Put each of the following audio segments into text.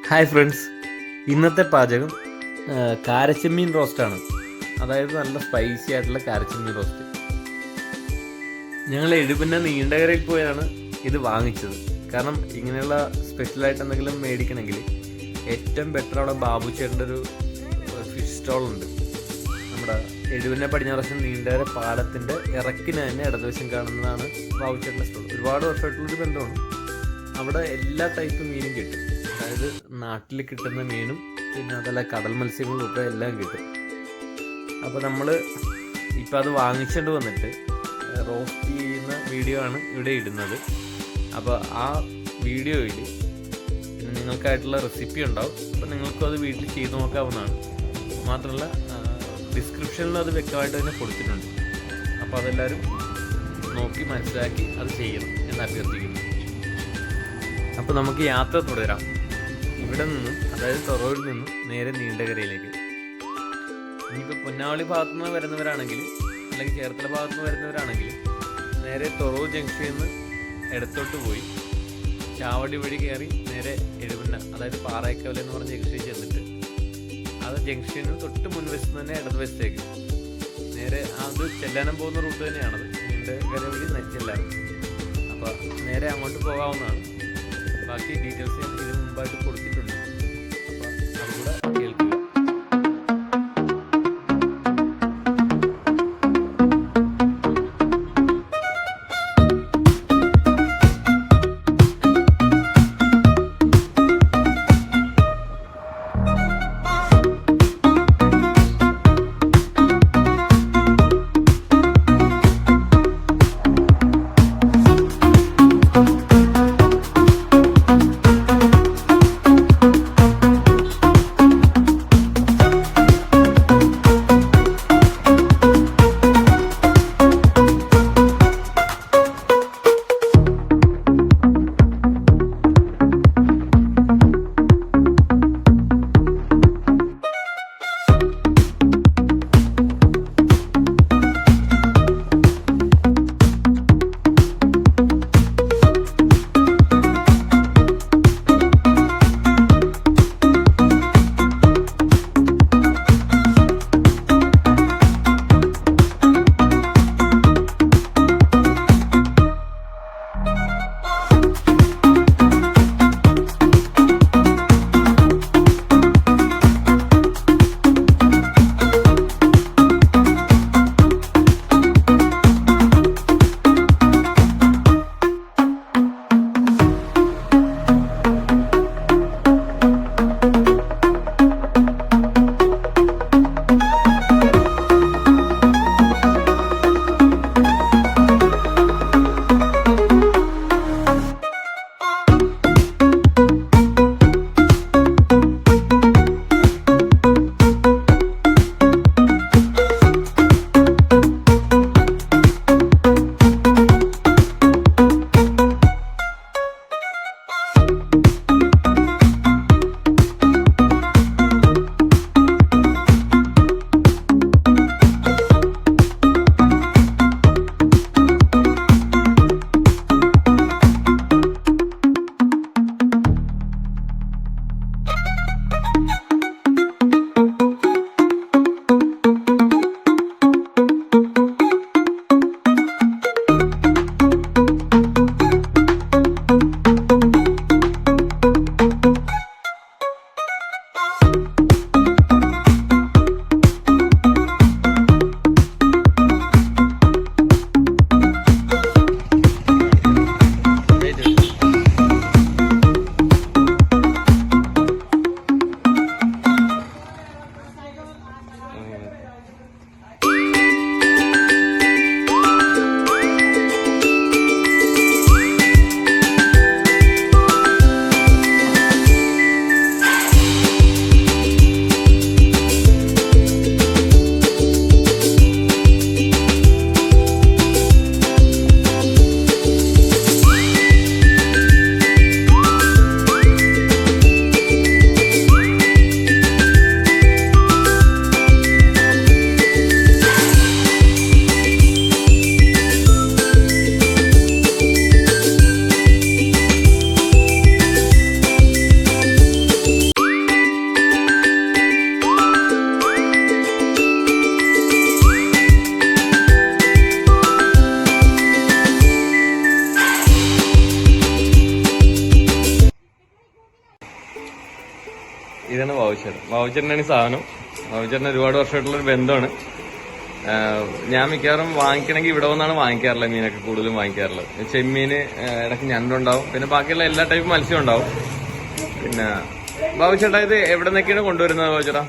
Hi friends, ഇന്നത്തെ പാചകം കാരച്ചെമ്മീൻ റോസ്റ്റാണ്. അതായത് നല്ല സ്പൈസി ആയിട്ടുള്ള കാരച്ചെമ്മീൻ റോസ്റ്റ്. ഞങ്ങൾ എഴുപിന്ന നീണ്ടകരയിൽ പോയാണ് ഇത് വാങ്ങിച്ചത്. കാരണം ഇങ്ങനെയുള്ള സ്പെഷ്യലായിട്ട് എന്തെങ്കിലും മേടിക്കണമെങ്കിൽ ഏറ്റവും ബെറ്റർ അവിടെ ബാബു ചേട്ടൻ്റെ ഒരു ഫിഷ് സ്റ്റോളുണ്ട്. നമ്മുടെ എഴുപിന്ന പടിഞ്ഞാറശ്ശൻ നീണ്ടകര പാലത്തിൻ്റെ ഇറക്കിന് തന്നെ ഇടതുവശം കാണുന്നതാണ് ബാബു ചേട്ടൻ്റെ സ്റ്റോൾ. ഒരുപാട് വർഷമായിട്ടുള്ളൊരു ബന്ധമാണ്. അവിടെ എല്ലാ ടൈപ്പ് മീനും കിട്ടും. അതായത് നാട്ടിൽ കിട്ടുന്ന മീനും പിന്നെ അതല്ല കടൽ മത്സ്യങ്ങളും ഒക്കെ എല്ലാം കിട്ടും. അപ്പോൾ നമ്മൾ ഇപ്പോൾ അത് വാങ്ങിച്ചുകൊണ്ട് വന്നിട്ട് റോസ്റ്റ് ചെയ്യുന്ന വീഡിയോ ആണ് ഇവിടെ ഇടുന്നത്. അപ്പോൾ ആ വീഡിയോയിൽ പിന്നെ നിങ്ങൾക്കായിട്ടുള്ള റെസിപ്പി ഉണ്ടാവും. അപ്പോൾ നിങ്ങൾക്കും അത് വീട്ടിൽ ചെയ്ത് നോക്കാവുന്നതാണ്. മാത്രമല്ല ഡിസ്ക്രിപ്ഷനിലും അത് വ്യക്തമായിട്ട് തന്നെ കൊടുത്തിട്ടുണ്ട്. അപ്പോൾ അതെല്ലാവരും നോക്കി മനസ്സിലാക്കി അത് ചെയ്യണം എന്ന് അഭ്യർത്ഥിക്കുന്നു. അപ്പോൾ നമുക്ക് യാത്ര തുടരാം. ഇവിടെ നിന്നും, അതായത് തൊറൂരിൽ നിന്നും നേരെ നീണ്ടകരയിലേക്ക്. ഇനിയിപ്പോൾ പൊന്നാവളി ഭാഗത്തുനിന്ന് വരുന്നവരാണെങ്കിൽ അല്ലെങ്കിൽ ചേർത്തല ഭാഗത്തുനിന്ന് വരുന്നവരാണെങ്കിൽ നേരെ തൊറൂർ ജംഗ്ഷനിൽ നിന്ന് ഇടത്തോട്ട് പോയി ചാവടി വഴി കയറി നേരെ എഴുപണ്ണ, അതായത് പാറായിക്കവല എന്ന് പറഞ്ഞ ജംഗ്ഷനിൽ ചെന്നിട്ട് അത് ജംഗ്ഷന് തൊട്ട് മുൻവശത്ത് തന്നെ ഇടതുവശത്തേക്ക് നേരെ അത് ചെല്ലാനം പോകുന്ന റൂട്ട് തന്നെയാണത്. നീണ്ടകര വഴി ചെല്ലാനം. അപ്പോൾ നേരെ അങ്ങോട്ട് പോകാവുന്നതാണ്. ബാക്കി ഡീറ്റെയിൽസ് ഞാൻ ഇതിന് മുമ്പായിട്ട് കൊടുത്തിട്ടുണ്ട്. അപ്പോൾ അതുകൂടെ കേൾക്കുക. ഇതാണ് വാവുച്ചേട്ടനാണ് ഈ സാധനം. വാവുച്ചേട്ടൻ ഒരുപാട് വർഷമായിട്ടുള്ളൊരു ബന്ധമാണ്. ഞാൻ മിക്കവാറും വാങ്ങിക്കണമെങ്കിൽ ഇവിടെ വന്നാണ് വാങ്ങിക്കാറുള്ളത്. മീനൊക്കെ കൂടുതലും വാങ്ങിക്കാറുള്ളത്. ചെമ്മീന്, ഇടയ്ക്ക് ഞണ്ടുണ്ടാവും, പിന്നെ ബാക്കിയുള്ള എല്ലാ ടൈപ്പ് മത്സ്യം ഉണ്ടാവും. പിന്നെ ബാബുച്ചേട്ടാ ഇത് എവിടെ നിന്നൊക്കെയാണ് കൊണ്ടുവരുന്നത് ബാബുച്ചേട്ടാ?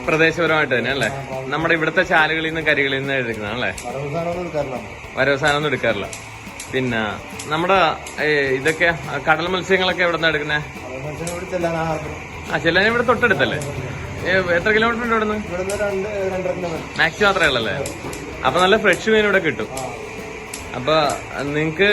പ്രദേശപരമായിട്ട് തന്നെ അല്ലേ? നമ്മുടെ ഇവിടുത്തെ ചാലുകളിൽ നിന്ന് കരികളിൽ നിന്ന് എടുക്കുന്നതാണല്ലേ? വരവ് സാധനം ഒന്നും എടുക്കാറില്ല. പിന്നെ നമ്മുടെ ഇതൊക്കെ കടൽ മത്സ്യങ്ങളൊക്കെ എവിടെ നിന്നാണ് എടുക്കുന്നത്? ചെല്ലാൻ ഇവിടെ തൊട്ടടുത്തല്ലേ? എത്ര കിലോമീറ്റർ ഉണ്ട് ഇവിടുന്ന്? മാക്സിമം അത്രേ ഉള്ളല്ലേ? അപ്പൊ നല്ല ഫ്രഷ് മീൻ ഇവിടെ കിട്ടും. അപ്പൊ നിങ്ങക്ക്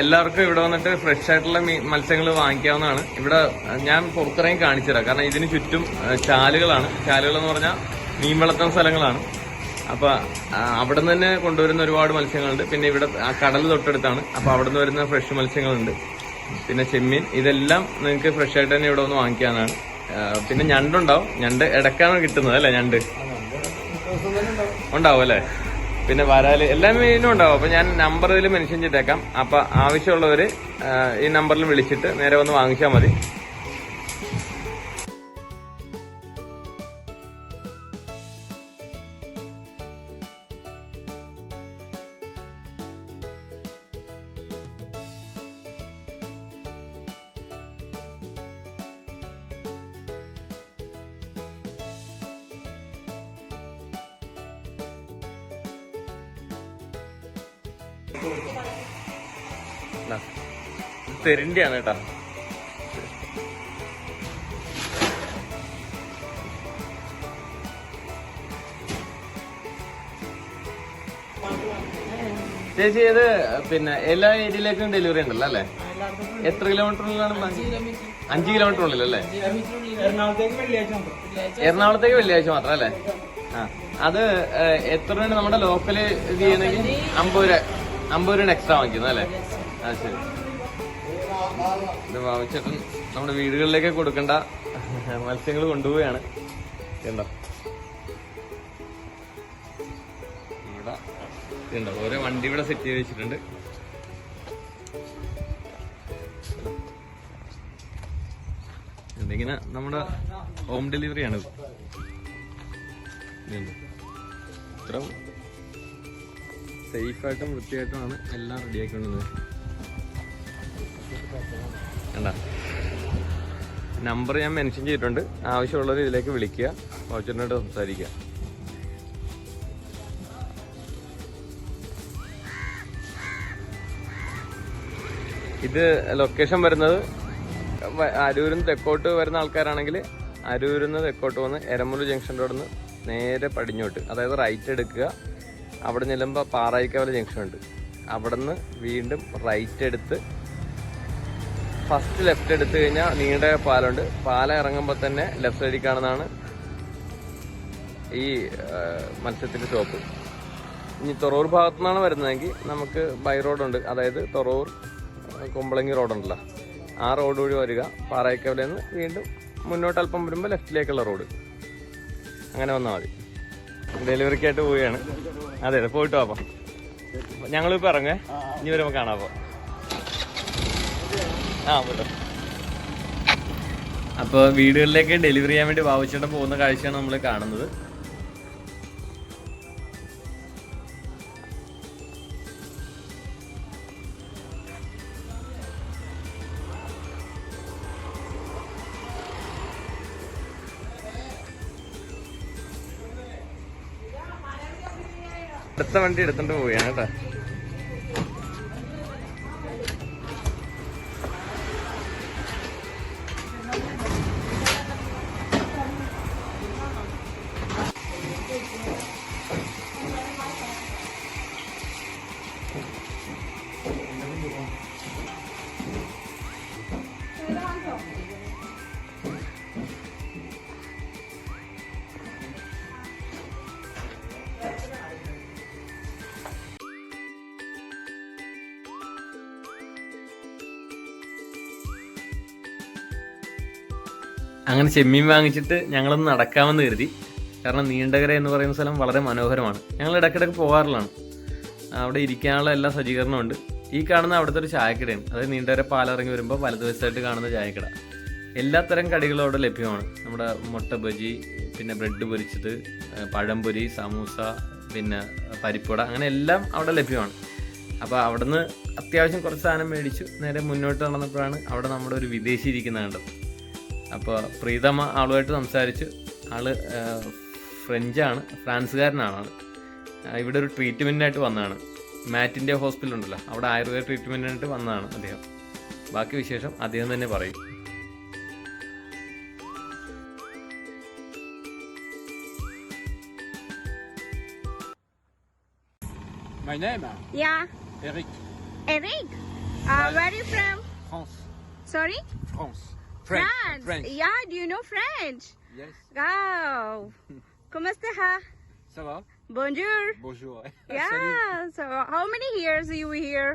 എല്ലാവർക്കും ഇവിടെ വന്നിട്ട് ഫ്രഷ് ആയിട്ടുള്ള മത്സ്യങ്ങൾ വാങ്ങിക്കാവുന്നതാണ്. ഇവിടെ ഞാൻ പുറത്തിറങ്ങി കാണിച്ചു തരാം. കാരണം ഇതിന് ചുറ്റും ചാലുകളാണ്. ചാലുകൾ എന്ന് പറഞ്ഞാൽ മീൻ വളർത്തുന്ന സ്ഥലങ്ങളാണ്. അപ്പൊ അവിടെ നിന്ന് തന്നെ കൊണ്ടുവരുന്ന ഒരുപാട് മത്സ്യങ്ങളുണ്ട്. പിന്നെ ഇവിടെ കടൽ തൊട്ടടുത്താണ്. അപ്പൊ അവിടെ നിന്ന് വരുന്ന ഫ്രഷ് മത്സ്യങ്ങളുണ്ട്. പിന്നെ ചെമ്മീൻ, ഇതെല്ലാം നിങ്ങൾക്ക് ഫ്രഷ് ആയിട്ട് തന്നെ ഇവിടെ വന്ന് വാങ്ങിക്കാവുന്നതാണ്. പിന്നെ ഞണ്ടുണ്ടാവും. ഞണ്ട് ഇടയ്ക്കാണ് കിട്ടുന്നത് അല്ലേ? ഞണ്ട് ഉണ്ടാവും അല്ലേ? പിന്നെ വരാല്, എല്ലാ മീനും ഉണ്ടാവും. അപ്പൊ ഞാൻ നമ്പർ ഇതിൽ മെൻഷൻ ചെയ്തേക്കാം. അപ്പൊ ആവശ്യമുള്ളവര് ഈ നമ്പറിൽ വിളിച്ചിട്ട് നേരെ വന്ന് വാങ്ങിച്ചാൽ മതി. തെരിന്റെയാണ് കേട്ടാ. ചേച്ചി ഇത് പിന്നെ എല്ലാ ഏരിയയിലേക്കും ഡെലിവറി ഉണ്ടല്ലോ അല്ലേ? എത്ര കിലോമീറ്ററിലാണ്? 5 കിലോമീറ്റർ ഉള്ളിലല്ലേ? എറണാകുളത്തേക്ക് വെള്ളിയാഴ്ച മാത്രം അല്ലേ? അത് എത്ര രൂപയാണ് നമ്മുടെ ലോക്കല് ഇത് ചെയ്യണമെങ്കിൽ? 50 രൂപ എക്സ്ട്രാ വാങ്ങിക്കുന്നത് അല്ലേ? ശരി. ഇത് വാങ്ങിച്ചിട്ട് നമ്മുടെ വീടുകളിലേക്ക് കൊടുക്കേണ്ട മത്സ്യങ്ങൾ കൊണ്ടുപോവുകയാണ്. കണ്ടോ ഇവിടെ ഉണ്ടോ ഓരോ വണ്ടി ഇവിടെ സെറ്റ് ചെയ്ത് വെച്ചിട്ടുണ്ട്. ഇങ്ങനെ നമ്മുടെ ഹോം ഡെലിവറിയാണ്. ഇത്ര സേഫായിട്ടും വൃത്തിയായിട്ടുമാണ് എല്ലാം റെഡിയാക്കിക്കൊണ്ടത്. കണ്ട നമ്പർ ഞാൻ മെൻഷൻ ചെയ്തിട്ടുണ്ട്. ആവശ്യമുള്ളവർ ഇതിലേക്ക് വിളിക്കുക, വൗച്ചറിനോട് സംസാരിക്കുക. ഇത് ലൊക്കേഷൻ വരുന്നത് അരൂരിൽ നിന്ന് തെക്കോട്ട് വരുന്ന ആൾക്കാരാണെങ്കിൽ അരൂരിൽ നിന്ന് തെക്കോട്ട് വന്ന് എരമൂര് ജംഗ്ഷൻ റോഡിൽ നിന്ന് നേരെ പടിഞ്ഞോട്ട്, അതായത് റൈറ്റ് എടുക്കുക. അവിടെ ചെല്ലുമ്പോൾ പാറായിക്കവല ജംഗ്ഷൻ ഉണ്ട്. അവിടെ നിന്ന് വീണ്ടും റൈറ്റ് എടുത്ത് ഫസ്റ്റ് ലെഫ്റ്റ് എടുത്തു കഴിഞ്ഞാൽ നീണ്ട പാലമുണ്ട്. പാലം ഇറങ്ങുമ്പോൾ തന്നെ ലെഫ്റ്റ് സൈഡിൽ കാണുന്നതാണ് ഈ മത്സ്യത്തിൻ്റെ ഷോപ്പ്. ഇനി തൊറൂർ ഭാഗത്തു നിന്നാണ് വരുന്നതെങ്കിൽ നമുക്ക് ബൈ റോഡുണ്ട്. അതായത് തൊറൂർ കുമ്പളങ്ങി റോഡുണ്ടല്ലോ, ആ റോഡ് വഴി വരിക. പാറായിക്കവലയിൽ നിന്ന് വീണ്ടും മുന്നോട്ട് അല്പം വരുമ്പോൾ ലെഫ്റ്റിലേക്കുള്ള റോഡ്, അങ്ങനെ വന്നാൽ മതി. ഡെലിവറിക്കായിട്ട് പോവുകയാണ്. അതെ അതെ, പോയിട്ട് വാപ്പം. ഞങ്ങളിപ്പോൾ ഇറങ്ങേ, ഇനി വരുമ്പോൾ കാണാം. അപ്പോൾ വീടുകളിലേക്ക് ഡെലിവറി ചെയ്യാൻ വേണ്ടി ബാബുച്ചേട്ടൻ പോകുന്ന കാഴ്ചയാണ് നമ്മൾ കാണുന്നത്. അടുത്ത വണ്ടി എടുത്തോണ്ട് പോവുകയാണ് കേട്ടോ. അങ്ങനെ ചെമ്മീൻ വാങ്ങിച്ചിട്ട് ഞങ്ങളൊന്ന് നടക്കാമെന്ന് കരുതി. കാരണം നീണ്ടകര എന്ന് പറയുന്ന സ്ഥലം വളരെ മനോഹരമാണ്. ഞങ്ങൾ ഇടയ്ക്കിടയ്ക്ക് പോകാറുള്ളതാണ്. അവിടെ ഇരിക്കാനുള്ള എല്ലാ സജ്ജീകരണമുണ്ട്. ഈ കാണുന്ന അവിടുത്തെ ഒരു ചായക്കടയാണ്. അതായത് നീണ്ടകര പാലിറങ്ങി വരുമ്പോൾ വലതുവശത്തായിട്ട് കാണുന്ന ചായക്കട. എല്ലാത്തരം കടികളും അവിടെ ലഭ്യമാണ്. നമ്മുടെ മുട്ട ബജി, പിന്നെ ബ്രെഡ് പൊരിച്ചത്, പഴംപൊരി, സമൂസ, പിന്നെ പരിപ്പുവട, അങ്ങനെ എല്ലാം അവിടെ ലഭ്യമാണ്. അപ്പോൾ അവിടുന്ന് അത്യാവശ്യം കുറച്ച് സാധനം മേടിച്ചു നേരെ മുന്നോട്ട് നടന്നപ്പോഴാണ് അവിടെ നമ്മുടെ ഒരു വിദേശി ഇരിക്കുന്നത് കണ്ടത്. അപ്പോൾ പ്രീതമ്മ ആളുമായിട്ട് സംസാരിച്ചു. ആള് ഫ്രഞ്ചാണ്, ഫ്രാൻസുകാരനാണ് ആൾ. ഇവിടെ ഒരു ട്രീറ്റ്മെൻറ്റിനായിട്ട് വന്നതാണ്. മാറ്റിൻ്റെ ഹോസ്പിറ്റൽ ഉണ്ടല്ലോ, അവിടെ ആയുർവേദ ട്രീറ്റ്മെൻറ്റിനായിട്ട് വന്നതാണ് അദ്ദേഹം. ബാക്കി വിശേഷം അദ്ദേഹം തന്നെ പറയും. My name? Yeah. Eric. Eric? Where are you from? France. Sorry? France. France. Yeah, do you know French? Yes. Wow. Comment ça? Ça va? Bonjour. Bonjour. Yeah. So, how many years are you here?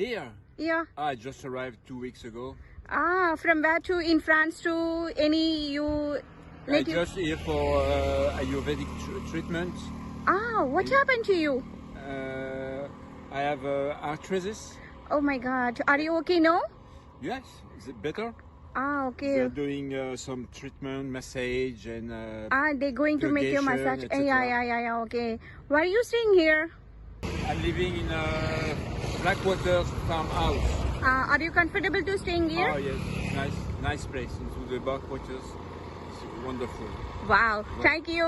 Here? Yeah. I just arrived 2 weeks ago. From where to? In France to any you? I just here for Ayurvedic treatment. What happened to you? I have arthritis. Oh my God. Are you okay now? Yes. Is it better? Okay. They're doing some treatment, massage, and They're going to make you massage. etc. Yeah. Okay. Why are you staying here? I'm living in a Blackwater farmhouse. Are you comfortable to staying here? Oh yes, nice place into the backwaters. It's wonderful. Wow. Thank you.